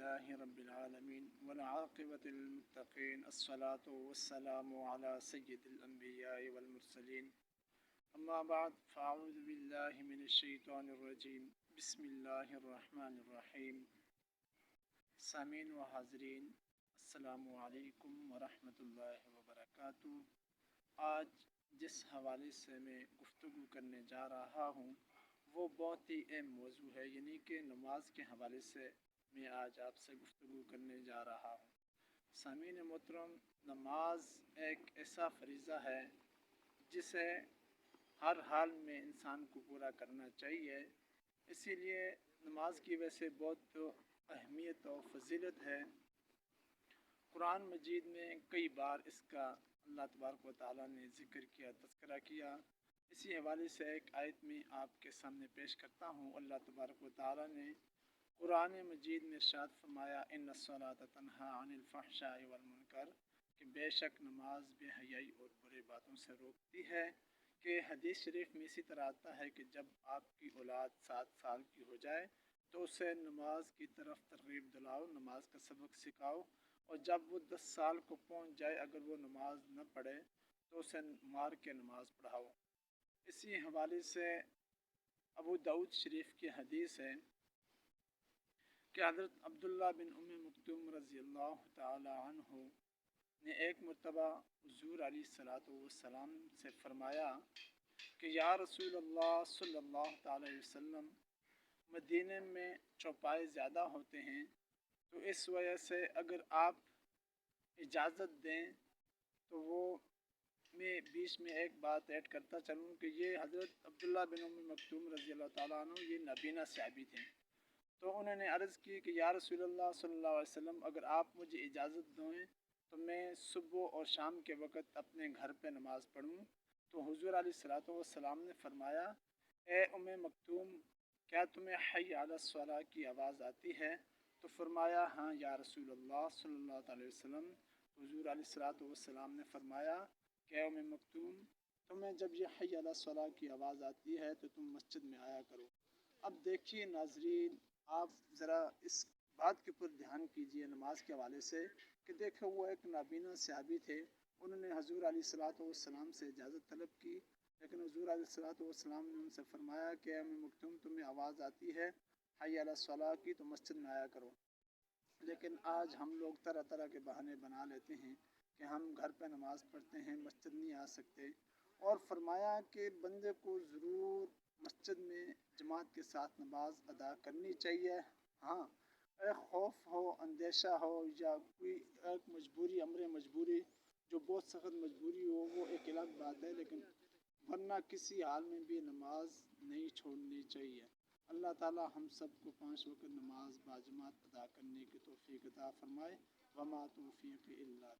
لله رب العالمين والعاقبة للمتقين الصلاة والسلام على سيد الأنبياء والمرسلين أما بعد فأعوذ بالله من الشيطان الرجيم بسم الله الرحمن الرحيم. سامعین و حاضرین، السلام علیکم ورحمۃ اللہ وبرکاتہ. آج جس حوالے سے میں گفتگو کرنے جا رہا ہوں وہ بہت ہی اہم موضوع ہے، یعنی کہ نماز کے حوالے سے میں آج آپ سے گفتگو کرنے جا رہا ہوں. سامعین محترم، نماز ایک ایسا فریضہ ہے جسے ہر حال میں انسان کو پورا کرنا چاہیے. اسی لیے نماز کی وجہ سے بہت اہمیت و فضیلت ہے. قرآن مجید میں کئی بار اس کا اللہ تبارک و تعالیٰ نے ذکر کیا، تذکرہ کیا. اسی حوالے سے ایک آیت میں آپ کے سامنے پیش کرتا ہوں. اللہ تبارک و تعالیٰ نے قرآن مجید میں ارشاد فرمایا ان الصلاۃ تنہی عن الفحشاء والمنکر، کہ بے شک نماز بے حیائی اور برے باتوں سے روکتی ہے. کہ حدیث شریف میں اسی طرح آتا ہے کہ جب آپ کی اولاد 7 سال کی ہو جائے تو اسے نماز کی طرف ترغیب دلاؤ، نماز کا سبق سکھاؤ، اور جب وہ 10 سال کو پہنچ جائے اگر وہ نماز نہ پڑھے تو اسے مار کے نماز پڑھاؤ. اسی حوالے سے ابو داؤد شریف کی حدیث ہے کہ حضرت عبداللہ بن مکتوم رضی اللہ تعالی عنہ نے ایک مرتبہ حضور علیہ الصلاۃ والسلام سے فرمایا کہ یا رسول اللہ صلی اللہ تعالی علیہ وسلم، مدینے میں چوپائے زیادہ ہوتے ہیں، تو اس وجہ سے اگر آپ اجازت دیں تو وہ میں بیچ میں ایک بات ایڈ کرتا چلوں کہ یہ حضرت عبداللہ بن مکتوم رضی اللہ تعالیٰ عنہ یہ نابینا صحابی تھے. تو انہوں نے عرض کی کہ یا رسول اللہ صلی اللہ علیہ وسلم، اگر آپ مجھے اجازت دیں تو میں صبح اور شام کے وقت اپنے گھر پہ نماز پڑھوں. تو حضور علیہ الصلاۃ والسلام نے فرمایا اے مکتوم، کیا تمہیں حی علی الصلاۃ کی آواز آتی ہے؟ تو فرمایا ہاں یا رسول اللہ صلی اللہ علیہ وسلم. حضور علیہ الصلاۃ والسلام نے فرمایا کہ اے مکتوم، تمہیں جب یہ حی علی الصلاۃ کی آواز آتی ہے تو تم مسجد میں آیا کرو. اب دیکھیے ناظرین، آپ ذرا اس بات کے اوپر دھیان کیجئے نماز کے حوالے سے کہ دیکھو وہ ایک نابینا صحابی تھے. انہوں نے حضور علیہ الصلاۃ والسلام سے اجازت طلب کی، لیکن حضور علیہ الصلاۃ والسلام نے ان سے فرمایا کہ اے مکتوم، تمہیں آواز آتی ہے حی علی الصلاۃ کی تو مسجد میں آیا کرو. لیکن آج ہم لوگ طرح طرح کے بہانے بنا لیتے ہیں کہ ہم گھر پہ نماز پڑھتے ہیں، مسجد نہیں آ سکتے. اور فرمایا کہ بندے کو ضرور مسجد میں جماعت کے ساتھ نماز ادا کرنی چاہیے. ہاں، ایک خوف ہو، اندیشہ ہو، یا کوئی ایک مجبوری، امر مجبوری جو بہت سخت مجبوری ہو، وہ ایک الگ بات ہے، لیکن ورنہ کسی حال میں بھی نماز نہیں چھوڑنی چاہیے. اللہ تعالی ہم سب کو 5 وقت نماز باجماعت ادا کرنے کی توفیق عطا فرمائے. وما توفیق الا باللہ.